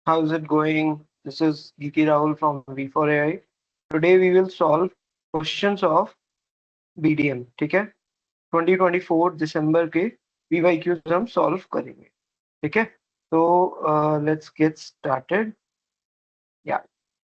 How's it going? This is Geeky Rahul from V4AI. Today we will solve questions of BDM. ठीक है, 2024 दिसंबर के PYQs हम solve करेंगे. ठीक है, तो let's get started. Yeah.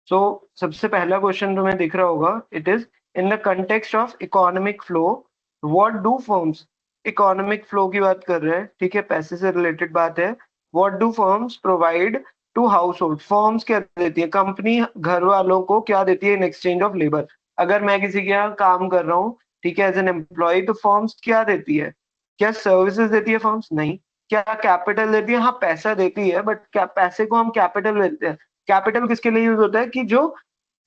So सबसे पहला क्वेश्चन तुम्हें दिख रहा होगा. It is in the context of economic flow. What do firms? Economic flow की बात कर रहे हैं. ठीक है, पैसे से रिलेटेड बात है. What do firms provide to household? Firms क्या देती है? कंपनी घर वालों को क्या देती है इन एक्सचेंज ऑफ लेबर? अगर मैं किसी के यहाँ काम कर रहा हूँ, ठीक है, एज एन एम्प्लॉय, तो फर्म्स क्या देती है? क्या सर्विसेज देती है फर्म्स? नहीं. क्या कैपिटल देती है? हाँ, पैसा देती है, बट क्या पैसे को हम कैपिटल देते हैं? कैपिटल किसके लिए यूज होता है? कि जो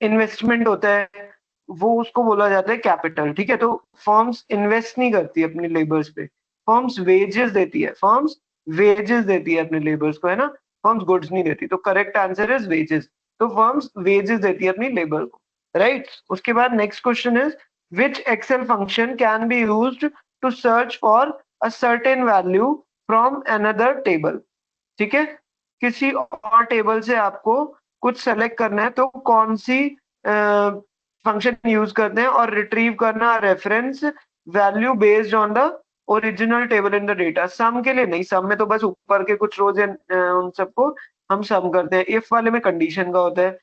इन्वेस्टमेंट होता है वो उसको बोला जाता है कैपिटल. ठीक है, तो फर्म्स इन्वेस्ट नहीं करती अपनी लेबर्स पे. फर्म्स वेजेस देती है. फर्म्स वेजेस देती है अपने लेबर्स को, है ना. फर्म्स गुड्स नहीं देती. तो करेक्ट आंसर इज वेजेस. तो फर्म्स वेजेस देती है अपनी लेबर को, राइट. उसके बाद next question is which Excel function can be used to search for a certain value from another table. ठीक है, किसी और टेबल से आपको कुछ सेलेक्ट करना है, तो कौन सी फंक्शन यूज करते हैं और रिट्रीव करना reference value based on the original table in the data. Sum के लिए नहीं, सम में तो बस ऊपर के कुछ रोज उन सबको हम सम करते हैं. इफ वाले में कंडीशन का होता है.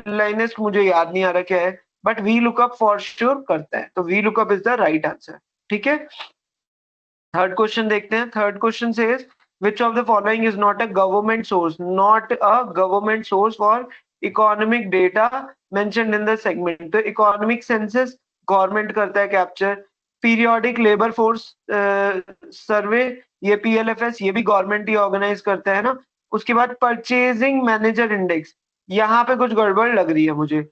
लाइनेस्ट मुझे याद नहीं आ रहा क्या है, but V lookup for sure करता है. तो V lookup is the right answer. ठीक है, थर्ड क्वेश्चन देखते हैं. थर्ड क्वेश्चन से which of the following is not a government source, not a government source for economic data mentioned in the segment. तो economic census government करता है capture. Periodic labour force survey, ये PLFS, ये भी government ही organise करता है ना. उसके बाद परचेजिंग मैनेजर इंडेक्स, यहाँ पे कुछ गड़बड़ लग रही है मुझे.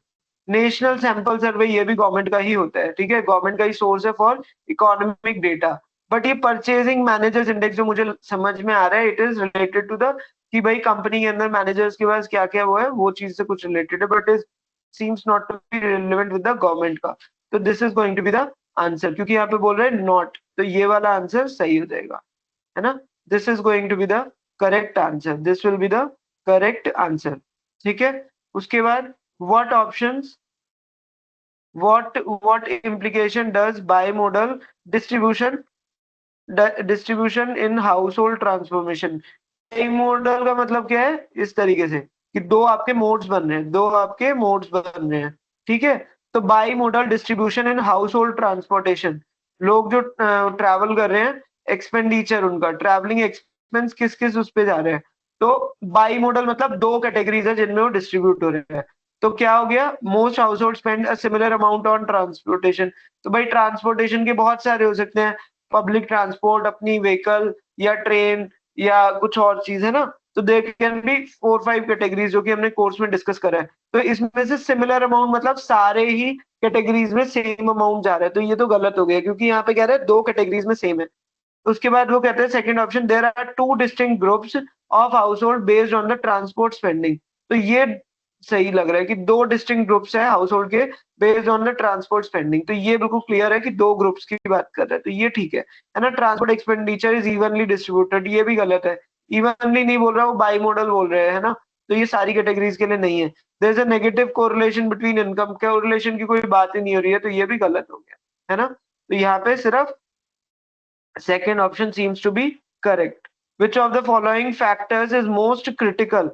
नेशनल सैंपल सर्वे, ये भी गवर्नमेंट का ही होता है. ठीक है, गवर्नमेंट का ही सोर्स है फॉर इकोनॉमिक डेटा. बट ये परचेजिंग मैनेजर्स इंडेक्स जो मुझे समझ में आ रहा है, it is related to the कि भाई कंपनी के अंदर मैनेजर्स के पास क्या क्या वो है, वो चीज से कुछ रिलेटेड है. But it seems not to be relevant with the government का. तो this is going to be the answer, क्योंकि यहाँ पे बोल रहे हैं नॉट, तो ये वाला आंसर सही हो जाएगा, है ना. This is going to be the correct answer. This will be the correct answer. ठीक है, उसके बाद what options, what implication does bimodal distribution in household transformation? बाइमोडल का मतलब क्या है? इस तरीके से कि दो आपके मोड्स बन रहे हैं, दो आपके मोड्स बन रहे हैं. ठीक है, तो bimodal distribution in household transportation, लोग जो ट्रैवल कर रहे हैं, एक्सपेंडिचर उनका ट्रैवलिंग एक्सपेंस किस किस उस पे जा रहे हैं. तो बाइमोडल मतलब दो कैटेगरीज है जिनमें वो डिस्ट्रीब्यूट हो रहे हैं. तो क्या हो गया? Most house hold spend a similar amount on transportation. तो भाई ट्रांसपोर्टेशन के बहुत सारे हो सकते हैं. पब्लिक ट्रांसपोर्ट, अपनी व्हीकल या ट्रेन या कुछ और चीज, है ना. तो देयर कैन बी 4-5 कैटेगरीज जो कि हमने कोर्स में डिस्कस करा है. तो इसमें से सिमिलर अमाउंट मतलब सारे ही कैटेगरीज में सेम अमाउंट जा रहा है. तो ये तो गलत हो गया, क्योंकि यहाँ पे कह रहे हैं दो कैटेगरीज में सेम है. उसके बाद वो कहते हैं second option, there are two distinct groups of household based on the transport spending. तो ये सही लग रहा है कि दो डिस्टिंक्ट ग्रुप्स है हाउस होल्ड के based on the transport spending. तो ये बिल्कुल क्लियर है कि दो ग्रुप्स की बात कर रहे हैं, तो ये ठीक है ना. Transport expenditure is evenly distributed, ये भी गलत है. इवनली नहीं बोल रहा, वो बाई मॉडल बोल रहे हैं, है ना. तो ये सारी कैटेगरीज के लिए नहीं है. There is a negative correlation between income, correlation की कोई बात ही नहीं हो रही है, तो ये भी गलत हो गया, है ना. तो यहाँ पे सिर्फ second option seems to be correct. Which of the following factors is most critical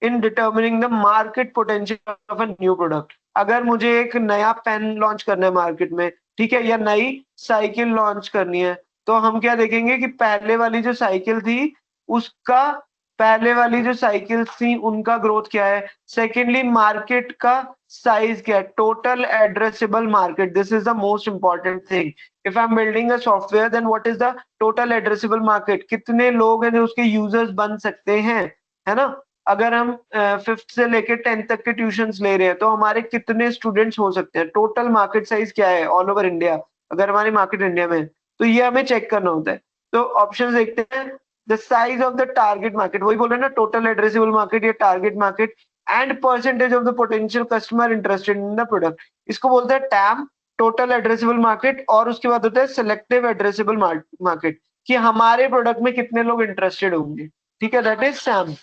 in determining the market potential of a new product? अगर मुझे एक नया पेन लॉन्च करना है मार्केट में, ठीक है, या नई साइकिल लॉन्च करनी है, तो हम क्या देखेंगे कि पहले वाली जो साइकिल थी उसका, पहले वाली जो साइकिल थी उनका ग्रोथ क्या है. सेकेंडली, मार्केट का साइज क्या है, total addressable market. This is the most important thing. If I am building a software, then what is the total addressable market. कितने लोग हैं जो उसके यूजर्स बन सकते हैं, है ना. अगर हम 5th से लेके 10th तक के ट्यूशंस ले रहे हैं, तो हमारे कितने स्टूडेंट्स हो सकते हैं. टोटल मार्केट साइज क्या है ऑल ओवर इंडिया, अगर हमारी मार्केट इंडिया में है, तो ये हमें चेक करना होता है. तो ऑप्शन देखते हैं. The size of the target market, वही बोल रहे हैं ना, टोटल एड्रेसेबल मार्केट या target market, and percentage of the potential customer interested in the product. इसको बोलते हैं टैम, टोटल एड्रेसेबल मार्केट. और उसके बाद होता है सिलेक्टिव एड्रेसेबल मार्केट, कि हमारे प्रोडक्ट में कितने लोग इंटरेस्टेड होंगे. ठीक है, दैट इज सैम.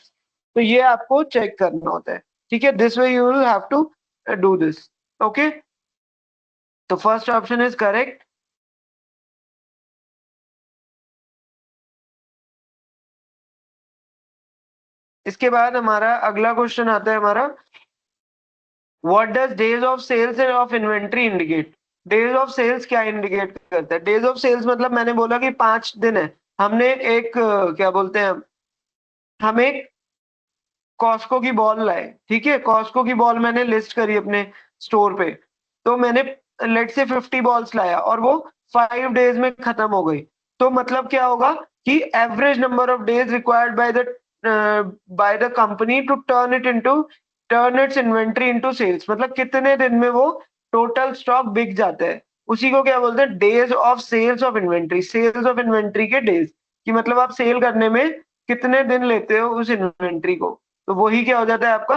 तो ये आपको चेक करना होता है, ठीक है। This way you will have to do this, okay. तो फर्स्ट ऑप्शन इज करेक्ट। इसके बाद हमारा अगला क्वेश्चन आता है हमारा, what does days of sales and of inventory indicate. Days of sales क्या इंडिकेट करता है? डेज ऑफ सेल्स मतलब मैंने बोला कि 5 दिन है। हमने एक क्या बोलते हैं, हम एक कॉस्को की बॉल लाए, ठीक है। कॉस्को की बॉल मैंने लिस्ट करी अपने स्टोर पे, तो मैंने लेट से 50 बॉल्स लाया और वो 5 डेज में खत्म हो गई। तो मतलब क्या होगा कि average number of days required by the company to turn its inventory into sales, मतलब कितने दिन में वो टोटल स्टॉक बिक जाता है, उसी को क्या बोलते हैं, days of sales of inventory. Sales of inventory के डेज, कि मतलब आप सेल करने में कितने दिन लेते हो उस इन्वेंट्री को, तो वही क्या हो जाता है, आपका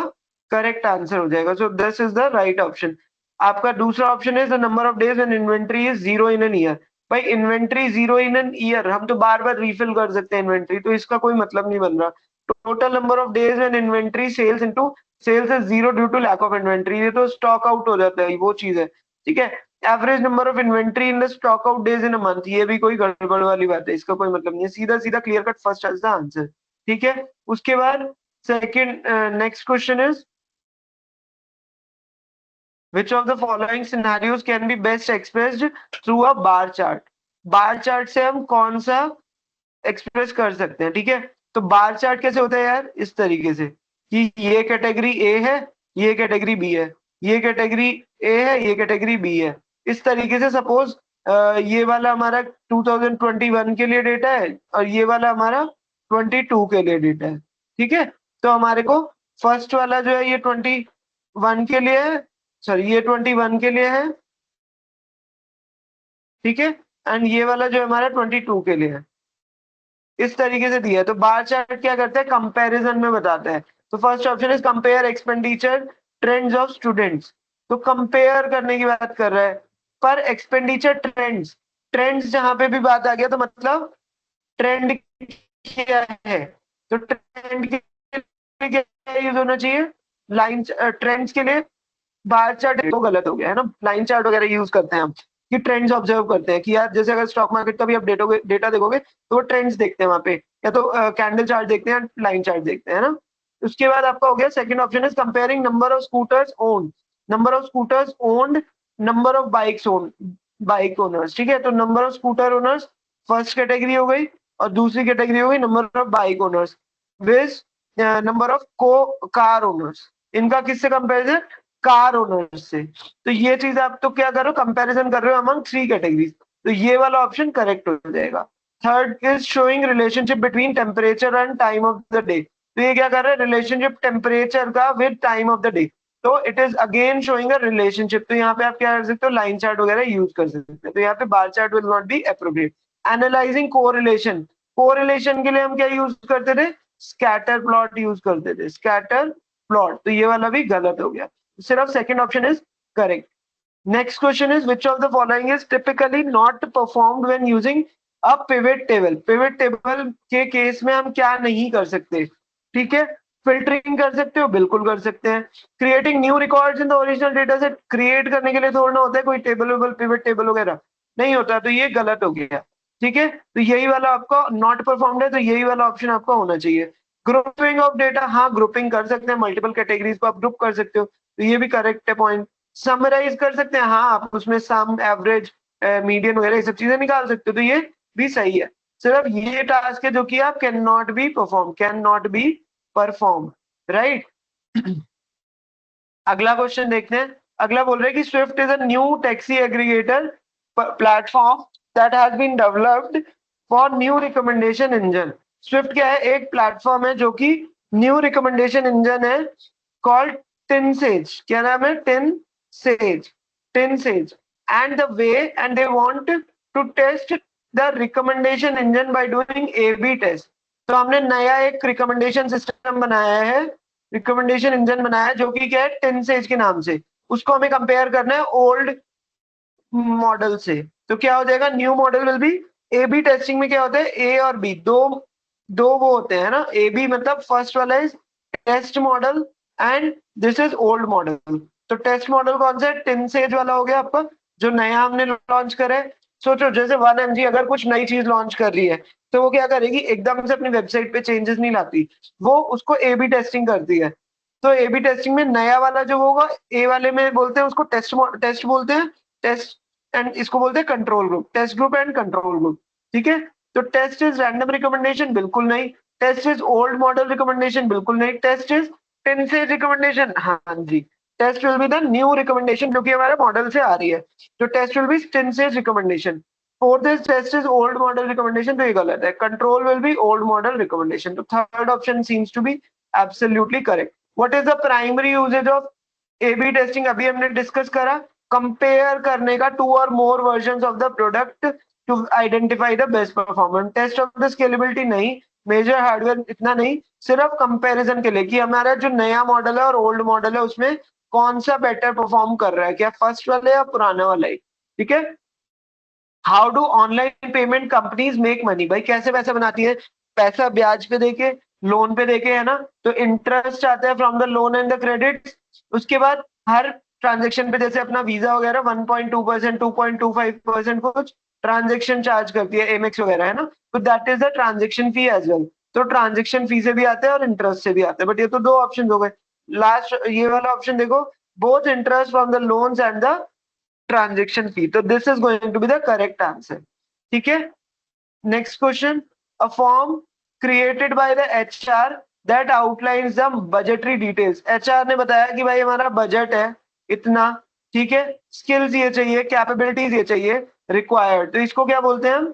करेक्ट आंसर हो जाएगा। So this is the right option. आपका दूसरा option is the number of days when inventory is zero in an year. भाई inventory zero in an year, हम तो बार बार रिफिल कर सकते हैं इन्वेंट्री, तो इसका कोई मतलब नहीं बन रहा। Total number of days when inventory sales into sales is zero due to lack of inventory, ये तो स्टॉक आउट हो जाता है, वो चीज है, ठीक है। Average number of inventory in the stock out days in a month, ये भी कोई गड़बड़ वाली बात है, इसका कोई मतलब नहीं है, सीधा सीधा clear cut first is the answer, ठीक है। उसके बाद second next question is, which of the following scenarios can be best expressed through a bar chart। Bar chart से हम कौन सा एक्सप्रेस कर सकते हैं, ठीक है। तो बार चार्ट कैसे होता है यार, इस तरीके से कि ये कैटेगरी ए है, ये कैटेगरी बी है, ये कैटेगरी ए है, ये कैटेगरी बी है। इस तरीके से सपोज ये वाला हमारा 2021 के लिए डेटा है और ये वाला हमारा 22 के लिए डेटा है, ठीक है। तो हमारे को फर्स्ट वाला जो है ये 21 के लिए है, सॉरी ये 21 के लिए है, ठीक है। एंड ये वाला जो हमारा 22 के लिए है, इस तरीके से दिया है। तो बार चार्ट क्या करता है, कंपैरिजन में बताता है। तो first option is compare expenditure trends of students, तो कंपेयर करने की बात कर रहा है। पर एक्सपेंडिचर ट्रेंड्स, ट्रेंड्स जहां पे भी बात आ गया तो मतलब ट्रेंड क्या है, तो ट्रेंड के लिए क्या यूज होना चाहिए, लाइन ट्रेंड्स के लिए बार चार्ट तो गलत हो गया है ना, लाइन चार्ट वगैरह यूज करते हैं हम, कि ट्रेंड्स ऑब्जर्व करते हैं कि यार जैसे अगर स्टॉक मार्केट का भी आप डेटा देखोगे तो वो ट्रेंड्स देखते हैं वहां पे, या तो कैंडल चार्ट देखते हैं, लाइन चार्ट देखते हैं ना। उसके बाद आपका हो गया second option is comparing number of scooters owned, number of scooters owned, number of bikes owned, bike owners, ठीक है। तो number of scooter owners first category हो गई, और दूसरी कैटेगरी हो गई number of bike owners with number of को कार ओनर्स, इनका किससे कंपेरिजन, कार ओनर्स से। तो ये चीज आप तो क्या करो, कंपैरिजन कर रहे हो अमंग 3 कैटेगरीज, तो ये वाला ऑप्शन करेक्ट हो जाएगा। Third is showing relationship between temperature and time of the day, तो ये क्या कर रहा है, रिलेशनशिप टेम्परेचर का with time of the day, तो it is again showing a relationship. तो यहाँ पे आप क्या कर सकते हो, लाइन चार्ट वगैरह यूज कर सकते हैं, तो यहाँ पे bar chart will not be appropriate. Analysing correlation, correlation के लिए हम क्या यूज करते थे, स्कैटर प्लॉट यूज करते थे, स्कैटर प्लॉट, तो ये वाला भी गलत हो गया, सिर्फ second option is correct. Next question is which of the following is typically not performed when using a pivot table. Pivot table के केस में हम क्या नहीं कर सकते, ठीक है। फिल्टरिंग कर सकते हो, बिल्कुल कर सकते हैं। Creating new records in the original data set, create करने के लिए थोड़ा होता है कोई टेबल वेबल पिवट टेबल वगैरह, नहीं होता, तो ये गलत हो गया, ठीक है। तो यही वाला आपका नॉट परफॉर्म्ड है, तो यही वाला ऑप्शन आपका होना चाहिए। ग्रुपिंग ऑफ डेटा, हाँ ग्रुपिंग कर सकते हैं, मल्टीपल कैटेगरीज को आप ग्रुप कर सकते हो, तो ये भी करेक्ट है पॉइंट। समराइज कर सकते हैं, हाँ आप उसमें सम एवरेज मीडियन वगैरह ये सब चीजें निकाल सकते हो, तो ये भी सही है। सिर्फ ये टास्क है जो कि आप can not be perform, can not be perform, right. अगला क्वेश्चन देखते हैं। अगला बोल रहे हैं कि Swift is a new taxi aggregator platform that has been developed for new recommendation engine. Swift क्या है, एक प्लेटफॉर्म है जो कि न्यू रिकमेंडेशन इंजन है, कॉल्ड टिनसेज, क्या नाम है, टिनसेज, टिनसेज। And the way and they want to test the recommendation engine by doing A B test. तो हमने नया एक रिकमेंडेशन सिस्टम बनाया है, रिकमेंडेशन इंजन बनाया है, जो कि क्या है, टेंसेज के नाम से। उसको हमें कंपेयर करना है ओल्ड मॉडल से, तो क्या हो जाएगा, new model will be, A B testing में क्या होता है, ए और बी दो दो वो होते हैं ना, ए बी मतलब फर्स्ट वाला is test model and this is old model. तो टेस्ट मॉडल कौन सा है? टिन सेज वाला हो गया आपका, जो नया हमने लॉन्च करा है। सोचो जैसे 1mg अगर कुछ नई चीज लॉन्च कर रही है तो वो क्या करेगी, एकदम से अपनी वेबसाइट पे चेंजेस नहीं लाती, वो उसको ए बी टेस्टिंग करती है। तो ए बी टेस्टिंग में नया वाला जो होगा, ए वाले में बोलते हैं उसको टेस्ट बोलते हैं, टेस्ट, एंड इसको बोलते हैं control group, test group and control group. ठीक है, तो टेस्ट इज रैंडम रिकमेंडेशन, बिल्कुल नहीं। Test is old model recommendation, बिल्कुल नहीं। टेस्ट इज टेन से रिकमेंडेशन, हाँ जी। Test will be the new recommendation जो कि हमारे मॉडल से आ रही है, तो टेस्ट विल बी टेन से recommendation. Fourth is test is old model recommendation, तो ये गलत है। Control will be old model recommendation, तो third option seems to be absolutely correct. What is the primary usages of A B testing? अभी हमने discuss करा, compare करने का two or more version of the product to identify the best performance. Test of the scalability नहीं, measure hardware इतना नहीं, सिर्फ comparison के लिए कि हमारा जो नया मॉडल है और ओल्ड मॉडल है उसमें कौन सा बेटर परफॉर्म कर रहा है, क्या फर्स्ट वाला या पुराना वाला ही। ठीक है। How do online payment companies make money? भाई कैसे पैसा बनाती है? पैसा ब्याज पे देके, लोन पे देके, है ना। तो इंटरेस्ट आता है from the loan and the credit. उसके बाद हर ट्रांजेक्शन पे जैसे अपना वीजा वगैरह 1.2%, 2.25% कुछ ट्रांजेक्शन चार्ज करती है, एमएक्स वगैरह, है ना। तो that is the transaction fee as well. तो ट्रांजेक्शन फी से भी आते हैं और इंटरेस्ट से भी आते हैं, बट ये तो दो ऑप्शन हो गए। लास्ट ये वाला ऑप्शन देखो, both interest from the loans and the transaction fee. So this is going to be the correct answer. ठीक है। Next question. A form created by the HR that outlines the budgetary details. HR ने बताया कि भाई हमारा budget है इतना, ठीक है, स्किल्स ये चाहिए, कैपेबिलिटीज ये चाहिए, रिक्वायर्ड, तो इसको क्या बोलते हैं हम?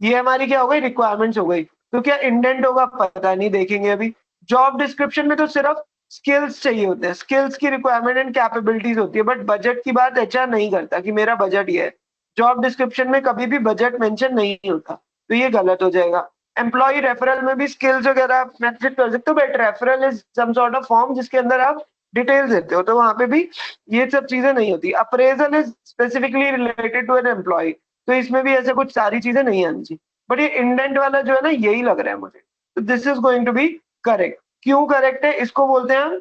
ये हमारी क्या हो गई, रिक्वायरमेंट्स हो गई। तो क्या इंडेंट होगा, पता नहीं, देखेंगे अभी। जॉब डिस्क्रिप्शन में तो सिर्फ स्किल्स चाहिए होते हैं, स्किल्स की रिक्वायरमेंट एंड कैपेबिलिटीज होती है, बट बजट की बात एचआर नहीं करता कि मेरा बजट ये है। जॉब डिस्क्रिप्शन में कभी भी बजट मेंशन नहीं होता, तो ये गलत हो जाएगा। एम्प्लॉय रेफरल में भी स्किल्स वगैरह आप मैसेज कर सकते हो, but referral is some sort of form जिसके अंदर आप डिटेल्स देते हो, तो वहां पे भी ये सब चीजें नहीं होती। Appraisal is specifically related to an employ, तो इसमें भी ऐसे कुछ सारी चीजें नहीं आनी चाहिए। बट ये इंडेंट वाला जो है ना, यही लग रहा है मुझे, तो this is going to be correct. क्यों करेक्ट है? इसको बोलते हैं हम,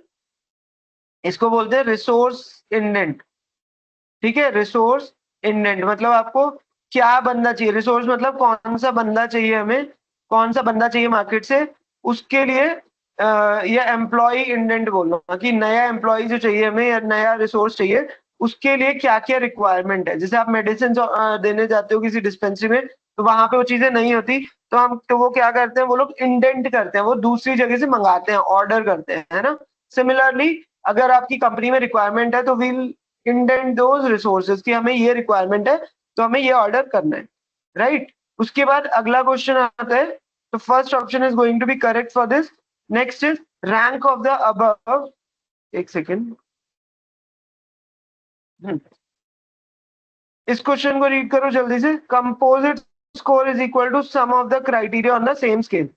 इसको बोलते हैं रिसोर्स इंडेंट। ठीक है, रिसोर्स इंडेंट मतलब आपको क्या बंदा चाहिए, रिसोर्स मतलब कौन सा बंदा चाहिए हमें, कौन सा बंदा चाहिए मार्केट से, उसके लिए या एम्प्लॉय इंडेंट बोलना कि नया एम्प्लॉय जो चाहिए हमें या नया रिसोर्स चाहिए, उसके लिए क्या क्या रिक्वायरमेंट है। जैसे आप मेडिसिन देने जाते हो किसी डिस्पेंसरी में, तो वहां पे वो चीजें नहीं होती, तो वो क्या करते हैं, वो लोग इंडेंट करते हैं, वो दूसरी जगह से मंगाते हैं, ऑर्डर करते हैं, है ना। सिमिलरली अगर आपकी कंपनी में रिक्वायरमेंट है तो विल इंडेंट दोज रिसोर्सेज कि हमें ये रिक्वायरमेंट है तो हमें ये ऑर्डर करना है, राइट। उसके बाद अगला क्वेश्चन आता है, तो first option is going to be correct for this. Next is rank of the above, एक सेकेंड, इस क्वेश्चन को रीड करो जल्दी से। Composite score is equal to sum of the criteria on the same scale.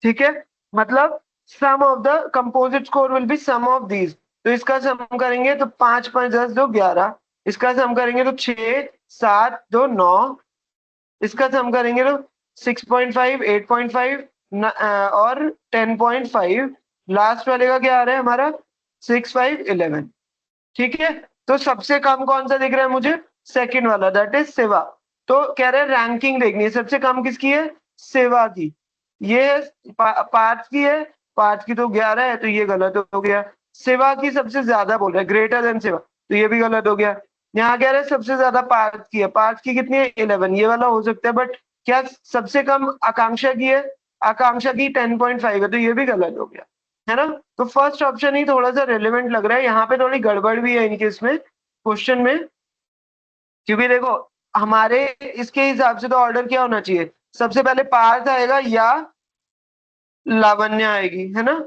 ठीक है, मतलब sum of the composite score will be sum of these. तो इसका सम करेंगे तो 5 5 10 2 11, इसका सम करेंगे तो 6 7 2 9, इसका सम करेंगे तो 6.5 8.5 और 10.5, लास्ट वाले का क्या आ रहा है हमारा 6 5 11। ठीक है, तो सबसे कम कौन सा दिख रहा है मुझे, सेकंड वाला, दैट इज सेवा। तो कह रहे हैं रैंकिंग देखनी है, सबसे कम किसकी है, सेवा की। ये है पार्थ की है, पार्थ की तो 11 है, तो ये गलत हो गया। सेवा की सबसे ज्यादा बोल रहा है, ग्रेटर देन सेवा, तो ये भी गलत हो गया। यहाँ कह रहे हैं सबसे ज्यादा पार्थ की है, पार्थ की कितनी है 11, ये वाला हो सकता है, बट क्या सबसे कम आकांक्षा की है, आकांक्षा की 10.5 है, तो ये भी गलत हो गया, है ना। तो फर्स्ट ऑप्शन ही थोड़ा सा रेलेवेंट लग रहा है, यहाँ पे थोड़ी गड़बड़ भी है इनके इसमें क्वेश्चन में, क्योंकि देखो हमारे इसके हिसाब से तो ऑर्डर क्या होना चाहिए, सबसे पहले पार्थ आएगा या लावण्य आएगी, है ना।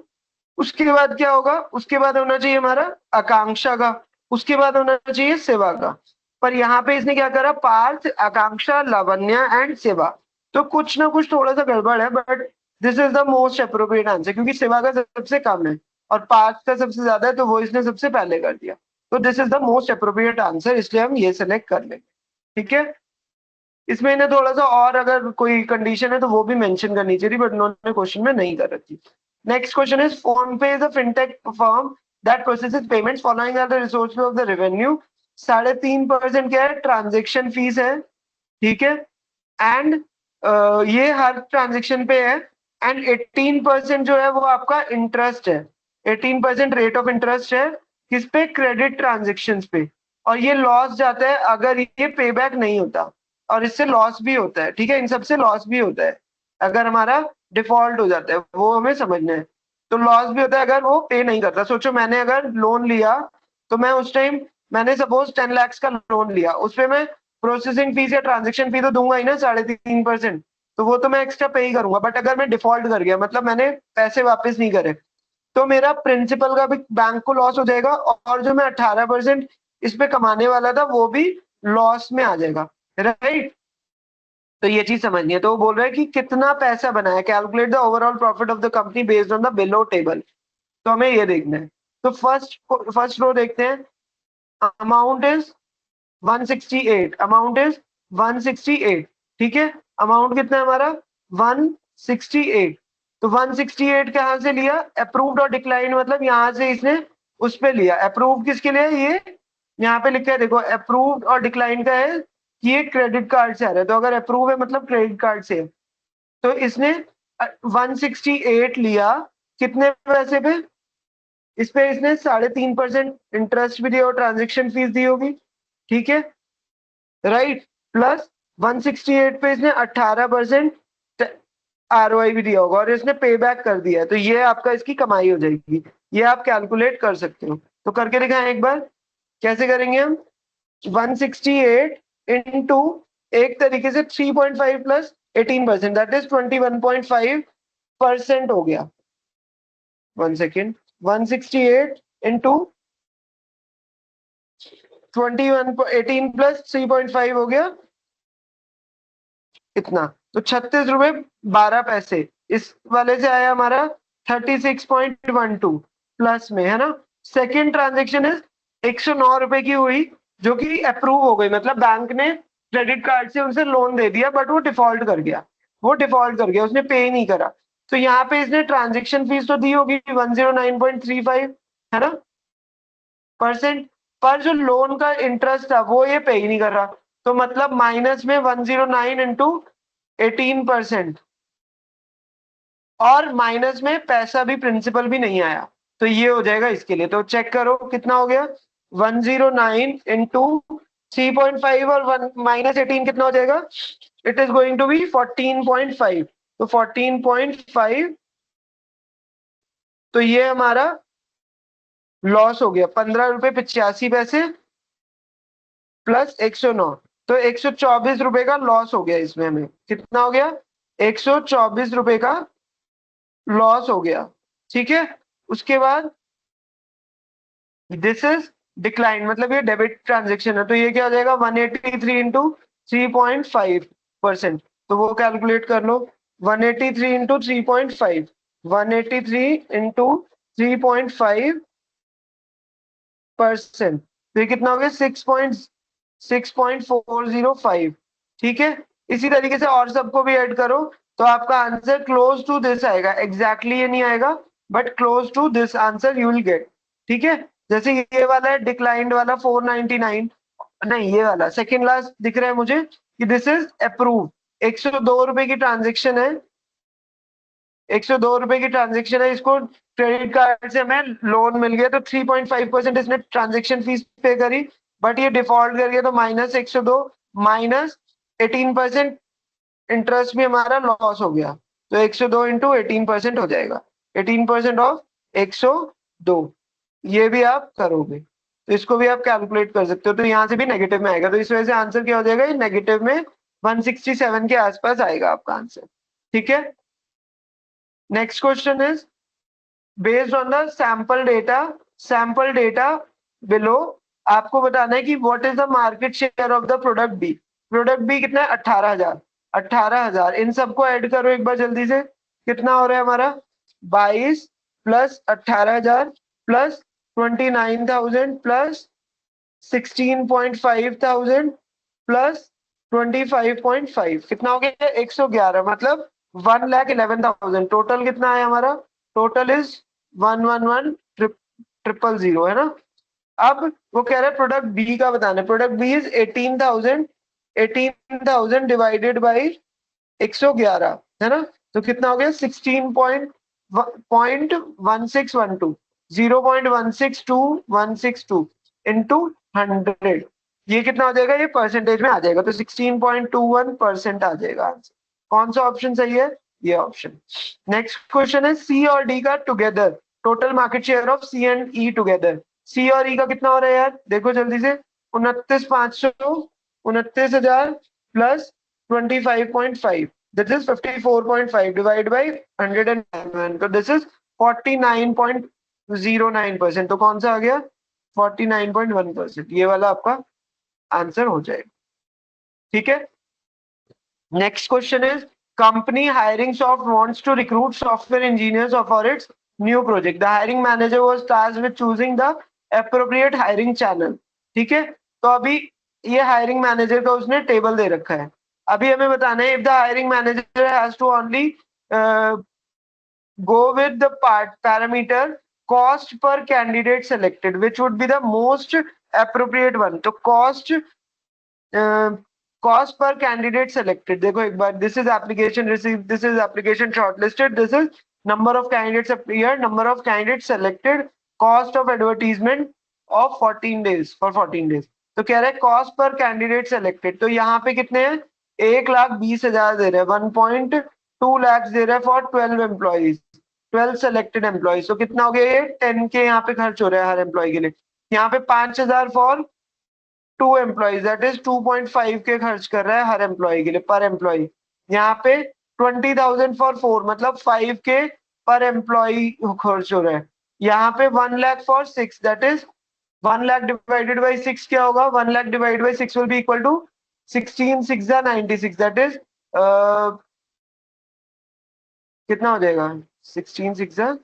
उसके बाद क्या होगा, उसके बाद होना चाहिए हमारा आकांक्षा का, उसके बाद होना चाहिए सेवा का। पर यहाँ पे इसने क्या करा, पार्थ, आकांक्षा, लावण्य एंड सेवा। तो कुछ ना कुछ थोड़ा सा गड़बड़ है, but this is the most appropriate answer, क्योंकि सेवा का सबसे कम है और पार्थ का सबसे ज्यादा है, तो वो इसने सबसे पहले कर दिया। तो this is the most appropriate answer, इसलिए हम ये सेलेक्ट कर लेंगे। ठीक है, इसमें इन्हें थोड़ा सा और अगर कोई कंडीशन है तो वो भी मेंशन करनी चाहिए, बट उन्होंने क्वेश्चन में नहीं कर रखी। Next question is PhonePe is a fintech firm that processes payments. Following are the resource flow of the revenue. 3.5% क्या है, ट्रांजेक्शन फीस है, ठीक है, एंड ये हर ट्रांजेक्शन पे है, एंड 18% जो है वो आपका इंटरेस्ट है, 18% रेट ऑफ इंटरेस्ट है, किस पे, क्रेडिट ट्रांजेक्शन पे, और ये लॉस जाता है अगर ये पे बैक नहीं होता, और इससे लॉस भी होता है, ठीक है, इन सबसे लॉस भी होता है अगर हमारा डिफॉल्ट हो जाता है, वो हमें समझना है। तो लॉस भी होता है अगर वो पे नहीं करता। सोचो मैंने अगर लोन लिया, तो मैं उस टाइम, मैंने सपोज 10 लाख का लोन लिया, उस पर मैं प्रोसेसिंग फीस या ट्रांजेक्शन फी तो दूंगा ही ना, 3.5%, तो वो तो मैं एक्स्ट्रा पे ही करूंगा। बट अगर मैं डिफॉल्ट कर गया, मतलब मैंने पैसे वापस नहीं करे, तो मेरा प्रिंसिपल का भी बैंक को लॉस हो जाएगा, और जो मैं 18% इस पे कमाने वाला था वो भी लॉस में आ जाएगा, राइट। तो ये चीज समझनी है। तो वो बोल रहा है कि कितना पैसा बनाया, calculate the overall profit of the company based on the below table. तो हमें ये देखना है। तो फर्स्ट रो देखते हैं। अमाउंट इज 168, अमाउंट इज 168, ठीक है, अमाउंट कितना है हमारा, 168। तो 168 कहाँ से लिया, अप्रूव्ड और डिक्लाइन, मतलब यहाँ से इसने उस पे लिया। अप्रूव किसके लिए, ये यहाँ पे लिखा है देखो, अप्रूव्ड और डिक्लाइन का है कि ये क्रेडिट कार्ड से आ रहा है, तो अगर अप्रूव है मतलब क्रेडिट कार्ड से है। तो इसने 168 लिया, कितने पैसे पे, इस पे इसने 3.5% इंटरेस्ट भी दिया और ट्रांजेक्शन फीस दी होगी, ठीक है, राइट, प्लस 168 पे इसने 18% आरओआई भी दिया होगा, और इसने पे बैक कर दिया है, तो ये आपका इसकी कमाई हो जाएगी। ये आप कैलकुलेट कर सकते हो। तो करके दिखाएं एक बार, कैसे करेंगे हम, 168 इंटू, एक तरीके से 3.5 प्लस 18%, दैट इज 21.5% हो गया। 1 सेकेंड, 168 इंटू 18 प्लस 3.5 हो गया इतना, तो 36 रुपए 12 पैसे। इस वाले से आया हमारा 36.12 प्लस में, है ना। सेकेंड ट्रांजेक्शन इज 109 रुपए की हुई, जो कि अप्रूव हो गई, मतलब बैंक ने क्रेडिट कार्ड से उनसे लोन दे दिया, बट वो डिफॉल्ट कर गया, उसने पे ही नहीं करा। तो यहाँ पे इसने ट्रांजेक्शन फीस तो दी होगी 109.35, है ना, परसेंट, पर जो लोन का इंटरेस्ट था वो ये पे ही नहीं कर रहा, तो मतलब माइनस में 109 इंटू 18%, और माइनस में पैसा भी, प्रिंसिपल भी नहीं आया, तो ये हो जाएगा इसके लिए। तो चेक करो कितना हो गया, 109 इंटू 3.5 और 1 माइनस 18 कितना हो जाएगा, it is going to be 14.5, तो 14.5, तो ये हमारा लॉस हो गया 15 रुपए 85 पैसे प्लस 109, तो 124 रुपए का लॉस हो गया इसमें। हमें कितना हो गया, 124 रुपए का लॉस हो गया, ठीक है। उसके बाद दिस इज डिक्लाइन, मतलब ये डेबिट ट्रांजेक्शन है, तो ये क्या हो जाएगा, 183 इंटू 3.5%, तो वो कैलकुलेट कर लो, 183 इंटू 3.5, 183 इंटू 3.5%, तो ये कितना हो गया, 6.405, ठीक है। इसी तरीके से और सबको भी ऐड करो, तो आपका आंसर क्लोज टू दिस आएगा, एग्जैक्टली ये नहीं आएगा, but close to this answer you will get, ठीक है। जैसे ये वाला है डिक्लाइंड वाला 499, नहीं ये वाला सेकेंड लास्ट दिख रहा है मुझे कि दिस इज अप्रूव, 102 रुपए की ट्रांजेक्शन है, 102 रुपए की ट्रांजेक्शन है, इसको क्रेडिट कार्ड से हमें लोन मिल गया, तो 3.5% इसने ट्रांजेक्शन फीस पे करी, बट ये डिफॉल्ट कर गया, तो माइनस 102 माइनस 18% इंटरेस्ट भी हमारा लॉस हो गया, तो 102 इंटू 18% हो जाएगा, 18% ऑफ 102, ये भी आप करोगे तो इसको भी आप कैलकुलेट कर सकते हो, तो यहाँ से भी नेगेटिव में आएगा, तो इस वजह से आंसर क्या हो जाएगा, ये नेगेटिव में 167 के आसपास आएगा आपका आंसर, ठीक है। Next question is based on the sample data below, आपको बताना है कि what is the market share of the product B. Product B कितना है, 18,000, 18,000, इन सबको ऐड करो एक बार जल्दी से, कितना हो रहा है हमारा, 22 प्लस 18,000 प्लस 29,000 प्लस 16,500 प्लस 25,500, कितना हो गया, 111, मतलब 1,11,000, टोटल कितना है हमारा टोटल इज 111,000 है ना। अब वो कह रहा है प्रोडक्ट बी का बताना है। Product B is 18,000 divided by 111 है ना। तो कितना हो गया 16.1612 0.162162 इंटू 100। ये कितना हो जाएगा, ये परसेंटेज में आ जाएगा तो 16.21% आ जाएगा आंसर। कौन सा ऑप्शन सही है, ये ऑप्शन। नेक्स्ट क्वेश्चन है सी और डी का together total market share of C and E together. C और ई का कितना हो रहा है यार, देखो जल्दी से। 29,500 29,000 plus 25.5 this is 54.5 divided by 111 तो this is 49.09%। तो कौन सा आ गया 49.1%, ये वाला आपका आंसर हो जाएगा। ठीक है। Next question is company hiring soft wants to recruit software engineers for its new project. The hiring manager was tasked with choosing the appropriate hiring channel. ठीक है। तो अभी ये हायरिंग मैनेजर का उसने टेबल दे रखा है। अभी हमें बताना है if the hiring manager has to only go with the parameter cost per candidate selected which would be the most appropriate one। तो cost per candidate selected देखो एक बार, this is application received, this is application shortlisted, this is number of candidates appeared, number of candidates selected, cost of advertisement of 14 days for 14 days। तो कह रहा है cost per candidate selected, तो यहाँ पे कितने हैं 1,20,000 दे रहे हैं, 1.2 लाख दे रहे हैं फॉर 12 एम्प्लॉइज 12 सेलेक्टेड एम्प्लॉइज। तो कितना हो गया ये 10 के यहाँ पे खर्च हो रहा है हर एम्प्लॉय के लिए। यहाँ पे 5,000 फॉर 2 एम्प्लॉइज दैट इज 2.5 के खर्च कर रहा है हर एम्प्लॉय के लिए पर एम्प्लॉय। यहाँ पे 20,000 फॉर 4 मतलब 5 के पर एम्प्लॉय खर्च हो रहा है। यहाँ पे 1 lakh for 6 that is 1 lakh divided by 6 क्या होगा, 1 lakh divided by 6 will be equal to 16 6 96 that is कितना हो जाएगा 16 6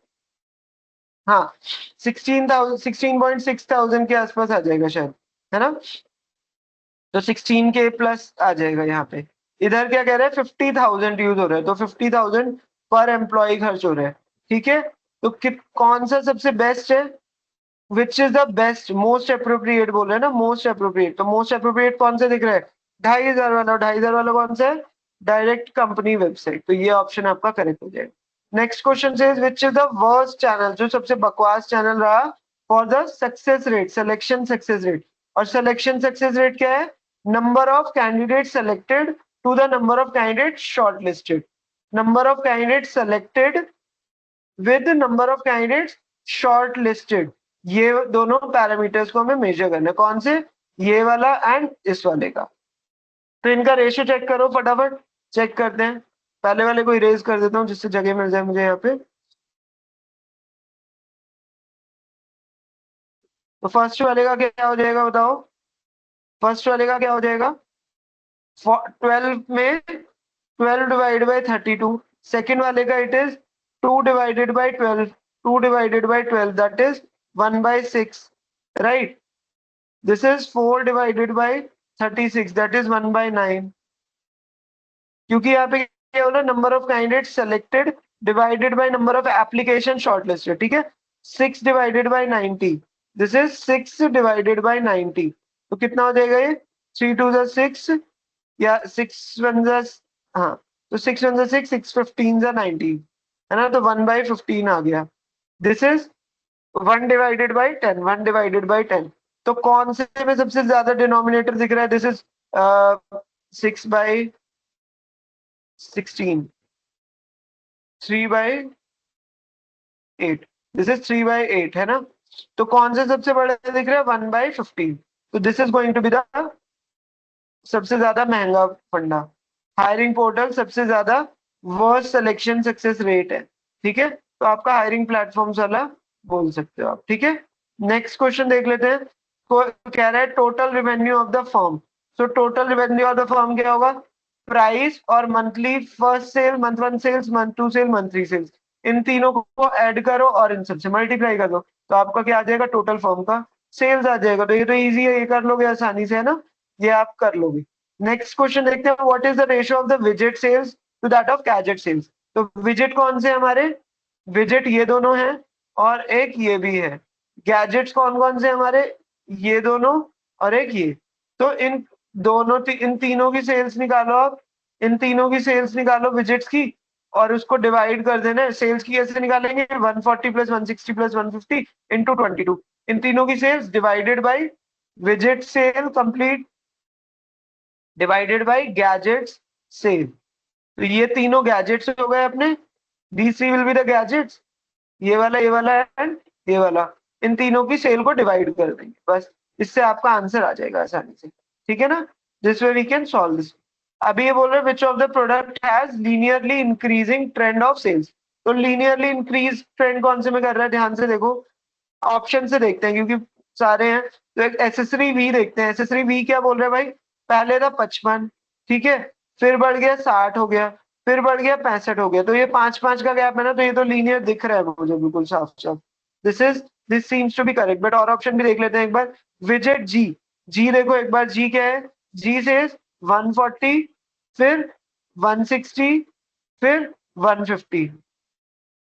हाँ 16,000 के आसपास आ जाएगा शायद, है ना। तो 16 के प्लस आ जाएगा यहाँ पे। इधर क्या कह रहा है 50,000 यूज हो रहा है तो 50,000 पर एम्प्लॉय खर्च हो रहा है। ठीक है। तो कौन सा सबसे बेस्ट है, विच is the best most appropriate बोल रहे हैं ना, मोस्ट अप्रोप्रिएट। तो मोस्ट अप्रोप्रिएट कौन सा दिख रहा है 2,500 वाला, 2,500 वाला कौन सा है डायरेक्ट कंपनी वेबसाइट। तो ये ऑप्शन आपका करेक्ट हो जाएगा। नेक्स्ट क्वेश्चन से which is the worst channel, जो सबसे बकवास चैनल रहा for the success rate, selection success rate. और सिलेक्शन सक्सेस रेट क्या है, number of candidate selected to the number of candidate shortlisted, number of candidate selected with number of candidate shortlisted. ये दोनों parameters को हमें major करना है, कौन से, ये वाला एंड इस वाले का। तो इनका रेशियो चेक करो फटाफट, चेक करते हैं। पहले वाले को इरेज कर देता हूँ जिससे जगह मिल जाए मुझे यहाँ पे। तो फर्स्ट वाले का क्या हो जाएगा बताओ, फर्स्ट वाले का क्या हो जाएगा 12 में 12 डिवाइड बाई 32। सेकेंड वाले का it is 2 divided by 12, 2 divided by 12 that is 1/6 right. This is 4 divided by 36 that is 1/9। क्योंकि यहाँ पे क्या होना number of candidate selected divided by number of application shortlisted. ठीक है 6 divided by 90 this is 6 divided by 90। तो कितना हो जाएगा ये 3 2 6 या 6 1 हाँ तो 6 1 6 6 15 90 है ना। तो 1/15 आ गया। This is 1 divided by 10, 1 divided by 10। तो कौन से में सबसे ज्यादा डिनोमिनेटर दिख रहा है, दिस इज 6/16 3/8 दिस इज 3/8 है ना। तो कौन से सबसे बड़ा दिख रहा है 1/15। तो this is going to be the सबसे ज्यादा महंगा फंडा। हायरिंग पोर्टल सबसे ज्यादा वर्स्ट सिलेक्शन सक्सेस रेट है। ठीक है तो आपका हायरिंग प्लेटफॉर्म वाला बोल सकते हो आप। ठीक है नेक्स्ट क्वेश्चन देख लेते हैं। कह रहा है total revenue of the firm. So total revenue of the firm क्या होगा, प्राइस और monthly first sale, month 1 sales, month 2 sale, month 3 sales, इन तीनों को ऐड करो और इन सबसे मल्टीप्लाई कर दो। तो आपका क्या आ जाएगा टोटल फर्म का सेल्स आ जाएगा। तो ये तो इजी है, ये कर लोगे आसानी से है ना, ये आप कर लोगे। नेक्स्ट क्वेश्चन देखते हैं what is the ratio of the विजेट sales to that of gadget sales. तो विजेट कौन से हमारे विजेट ये दोनों हैं और एक ये भी है। गैजेट्स कौन कौन से हमारे, ये दोनों और एक ये। तो इन दोनों इन तीनों की सेल्स निकालो आप, इन तीनों की सेल्स निकालो विजेट्स की, और उसको डिवाइड कर देना है। सेल्स की कैसे निकालेंगे, 140 प्लस 160 प्लस 150 इंटू 22। इन तीनों की सेल्स डिवाइडेड बाई विजेट sale complete divided by gadgets sale. तो ये तीनों गैजेट्स हो गए अपने, these three will be the gadgets, ये वाला एंड ये वाला। इन तीनों की सेल को डिवाइड कर देंगे बस, इससे आपका आंसर आ जाएगा आसानी से। ठीक है ना, this way we can solve this. अभी ये बोल रहे हैं which of the product has linearly increasing trend of sales. तो लीनियरली इंक्रीज ट्रेंड कौन से में कर रहा है, ध्यान से देखो, ऑप्शन से देखते हैं क्योंकि सारे हैं। तो एक एसेसरी वी देखते हैं, एसेसरी वी क्या बोल रहे हैं भाई, पहले था 55, ठीक है, फिर बढ़ गया 60 हो गया, फिर बढ़ गया 65 हो गया। तो ये 5-5 का गैप है ना, तो ये तो लीनियर दिख रहा है मुझे बिल्कुल साफ साफ। This seems to be correct, but और ऑप्शन भी देख लेते हैं एक बार। विजेट जी, जी देखो एक बार, जी क्या है, जी से 140, फिर 160, फिर 150।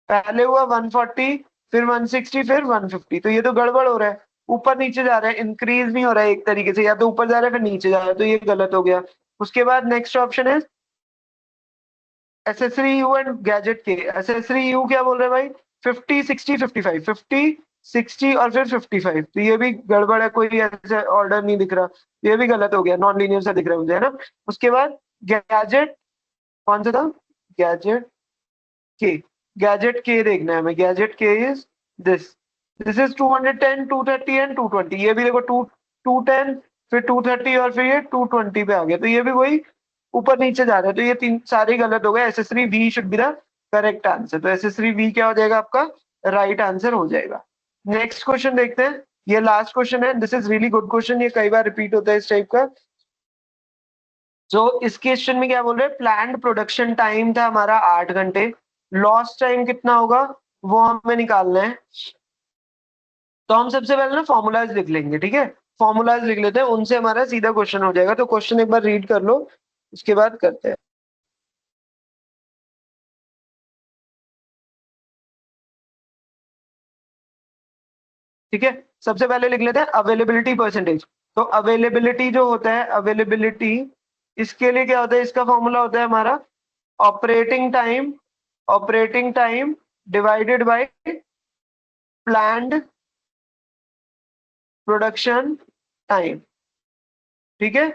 पहले हुआ 140, फिर 160, फिर 150। तो ये तो गड़बड़ हो रहा है, ऊपर नीचे जा रहा है, इंक्रीज नहीं हो रहा है एक तरीके से, या तो ऊपर जा रहा है फिर नीचे जा रहा है, तो ये गलत हो गया। उसके बाद नेक्स्ट ऑप्शन है एसेसरी यू एंड गैजेट के। एसेसरी यू क्या बोल रहे हैं भाई, 50 60 55, 50 60 और फिर 55। तो ये भी गड़बड़ है, कोई ऐसा ऑर्डर नहीं दिख रहा, ये भी गलत हो गया, नॉन लीनियर सा दिख रहा है मुझे, है ना। उसके बाद गैजेट कौन सा था, गैजेट के, गैजेट के देखना है हमें, गैजेट के is this, this is 210 230 and 220। ये भी देखो 210 फिर 230 और फिर ये 220 पे आ गया, तो ये भी वही ऊपर नीचे जा रहा है। तो ये तीन सारे गलत हो गए, accessory B should be the correct answer. तो एसेसरी बी क्या हो जाएगा आपका, राइट आंसर हो जाएगा। नेक्स्ट क्वेश्चन देखते हैं, ये लास्ट क्वेश्चन है, this is really good question, ये कई बार रिपीट होता है इस टाइप का। जो इस क्वेश्चन में क्या बोल रहे हैं, प्लान्ड प्रोडक्शन टाइम था हमारा 8 घंटे, लॉस टाइम कितना होगा वो हमें निकालना है। तो हम सबसे पहले ना फॉर्मूलाज लिख लेंगे, ठीक है, फॉर्मूलाज लिख लेते हैं, उनसे हमारा सीधा क्वेश्चन हो जाएगा। तो क्वेश्चन एक बार रीड कर लो, उसके बाद करते हैं। ठीक है, सबसे पहले लिख लेते हैं अवेलेबिलिटी परसेंटेज। तो अवेलेबिलिटी जो होता है, अवेलेबिलिटी, इसके लिए क्या होता है, इसका फॉर्मूला होता है हमारा operating time, operating time divided by planned production time. ठीक है,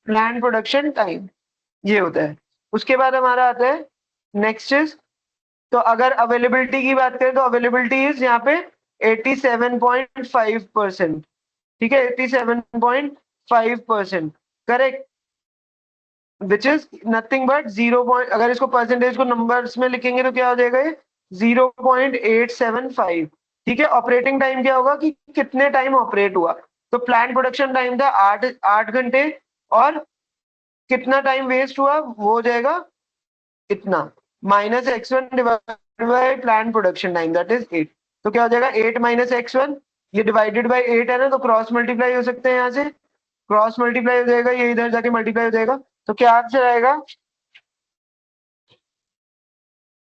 प्लान्ड प्रोडक्शन टाइम ये होता है। उसके बाद हमारा आता है नेक्स्ट इज, तो अगर अवेलेबिलिटी की बात करें तो अवेलेबिलिटी इज यहाँ पे 87.5%। ठीक है, 87.5%, correct, which is nothing but 0 point, अगर इसको परसेंटेज को नंबर्स में लिखेंगे तो क्या हो जाएगा ये 0.875। ठीक है, ऑपरेटिंग टाइम क्या होगा कि कितने टाइम ऑपरेट हुआ। तो प्लांट प्रोडक्शन टाइम था 8 घंटे, और कितना टाइम वेस्ट हुआ वो हो जाएगा इतना, minus x1 divided by plant production time that is 8। तो क्या हो जाएगा 8 माइनस x1, ये डिवाइडेड बाय 8 है ना, तो क्रॉस मल्टीप्लाई हो सकते हैं, यहाँ से क्रॉस मल्टीप्लाई हो जाएगा, ये इधर जाके मल्टीप्लाई हो जाएगा। तो क्या आंसर आएगा,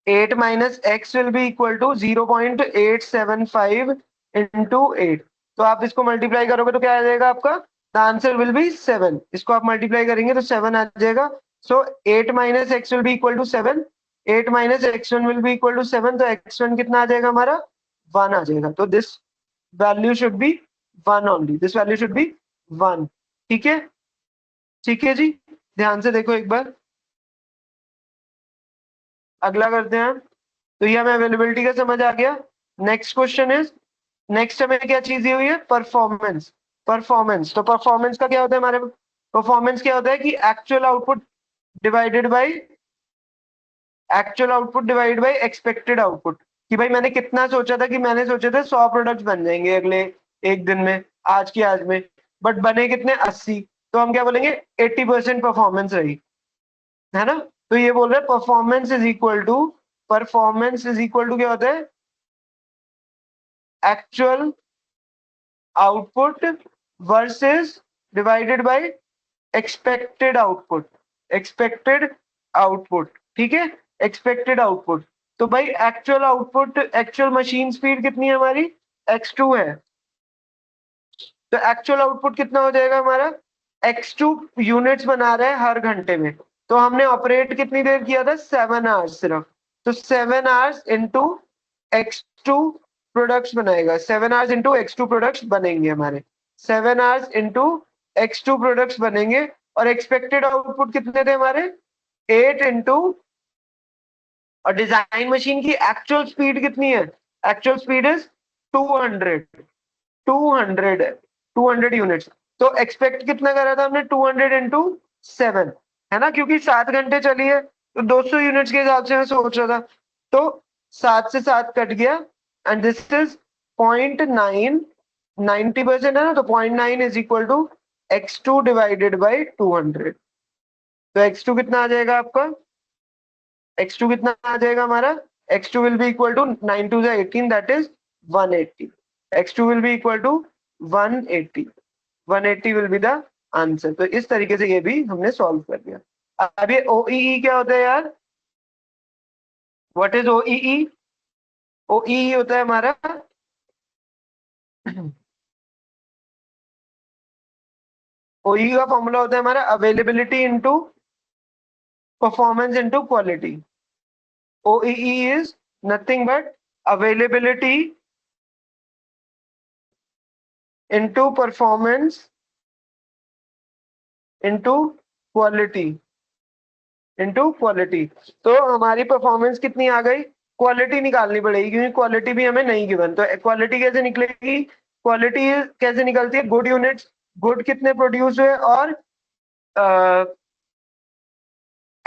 8 minus X will be equal to 0.875 into 8। तो आप इसको मल्टीप्लाई करोगे तो क्या आ जाएगा आपका, द आंसर विल बी 7। इसको आप मल्टीप्लाई करेंगे तो 7 आ जाएगा। So 8 minus X will be equal to 7, 8 minus x1 will be equal to 7। तो x1 कितना आ जाएगा हमारा, 1 आ जाएगा। तो this value should be 1 only, this value should be 1। ठीक है, ठीक है जी, ध्यान से देखो एक बार, अगला करते हैं। तो ये हमें अवेलेबिलिटी का समझ आ गया। नेक्स्ट क्वेश्चन इज, नेक्स्ट हमें क्या चीज दी हुई है, परफॉर्मेंस। परफॉर्मेंस, तो परफॉर्मेंस का क्या होता है हमारे, परफॉर्मेंस क्या होता है कि actual output divided by, actual output divide by expected output. कि भाई मैंने कितना सोचा था, कि मैंने सोचे थे 100 प्रोडक्ट्स बन जाएंगे अगले एक दिन में, आज की आज में, बट बने कितने 80। तो हम क्या बोलेंगे 80% परफॉर्मेंस रही, है ना। तो ये बोल रहे हैं performance is equal to, performance is equal to क्या होता है, actual output versus divided by expected output, expected output. ठीक है, एक्सपेक्टेड आउटपुट। तो भाई actual output, actual machine speed कितनी है हमारी, x2 है। तो एक्चुअल आउटपुट कितना हो जाएगा हमारा, x2 यूनिट्स बना रहा है हर घंटे में। तो हमने ऑपरेट कितनी देर किया था, 7 आवर्स सिर्फ। तो 7 आवर्स इंटू x2 प्रोडक्ट्स बनाएगा, 7 आवर्स इंटू x2 प्रोडक्ट्स बनेंगे हमारे, 7 आवर्स इंटू x2 प्रोडक्ट्स बनेंगे। और एक्सपेक्टेड आउटपुट कितने थे हमारे, 8 इंटू, और डिजाइन मशीन की एक्चुअल स्पीड कितनी है, एक्चुअल स्पीड इज 200, 200 है, 200 यूनिट्स। तो एक्सपेक्ट कितना करा था हमने, 200 इंटू 7, है ना, क्योंकि 7 घंटे चली है तो 200 यूनिट्स के हिसाब से मैं सोच रहा था। तो 7 से 7 कट गया, एंड दिस इज 0.9, 90% है ना, तो 0.9 is equal to x2 divided by 200। तो x2 कितना आ जाएगा आपका, x2 कितना आ जाएगा हमारा, x2 will be equal to 9 to the 18, that is 180। x2 will be equal to 180, 180 will be the answer. तो इस तरीके से ये भी हमने सॉल्व कर दिया। अब ये OEE क्या होता है यार, व्हाट इज OEE? OEE होता है हमारा OEE का फॉर्मूला होता है हमारा availability into performance into quality. OEE is nothing but availability into performance into quality, into quality। तो हमारी परफॉर्मेंस कितनी आ गई, क्वालिटी निकालनी पड़ेगी, क्योंकि क्वालिटी भी हमें नहीं गिवन। तो क्वालिटी कैसे निकलेगी, क्वालिटी कैसे निकलती है, गुड यूनिट्स, गुड कितने प्रोड्यूस हुए और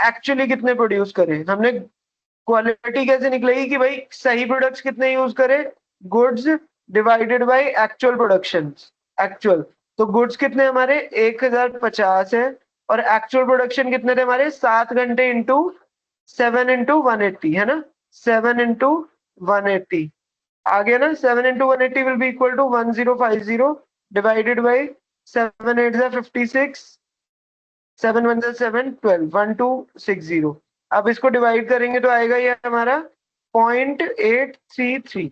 एक्चुअली कितने प्रोड्यूस करें हमने। क्वालिटी कैसे निकलेगी कि भाई सही प्रोडक्ट्स कितने यूज करे, goods divided by actual production, actual. तो गुड्स कितने हमारे 1050 है, और एक्चुअल प्रोडक्शन कितने थे हमारे, 7 घंटे इंटू 7 इंटू 180, है ना, 7 इंटू 180 आ गया ना। 7 into 180 will be equal to 1050 divided by 7 8 56, 7 1 7 12, 1260। अब इसको डिवाइड करेंगे तो आएगा ये हमारा 0.833,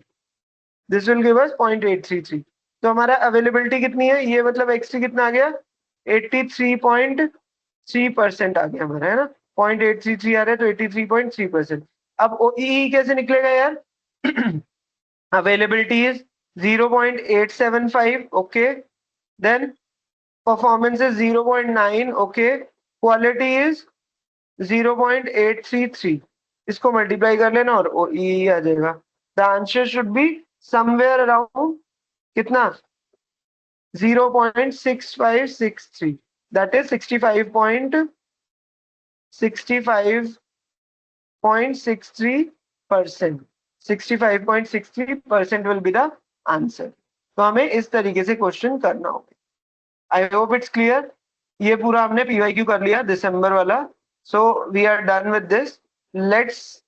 दिस विल गिव अस 0.833। तो हमारा अवेलेबिलिटी कितनी है, ये मतलब एक्सटी कितना आ गया, 83.3% आ गया हमारा, है ना, 0.833 आ रहा है, तो 83.3%। अब OEE कैसे निकलेगा यार availability is 0.875, okay, then performance is 0.9, okay, quality is 0.833, इसको मल्टीप्लाई कर लेना और OEE आ जाएगा। The answer should be somewhere around कितना, 0.6563, that is 65.63%, 65.63% will be the answer. तो हमें इस तरीके से क्वेश्चन करना होगा। I hope it's clear. ये पूरा हमने PYQ कर लिया दिसंबर वाला। So we are done with this. Let's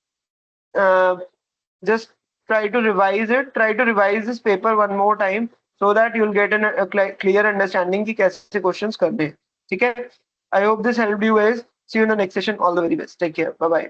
just try to revise it. Try to revise this paper one more time so that you'll get a clear understanding कि कैसे questions करने हैं, ठीक है? I hope this helped you guys. See you in the next session. All the very best. Take care. Bye bye.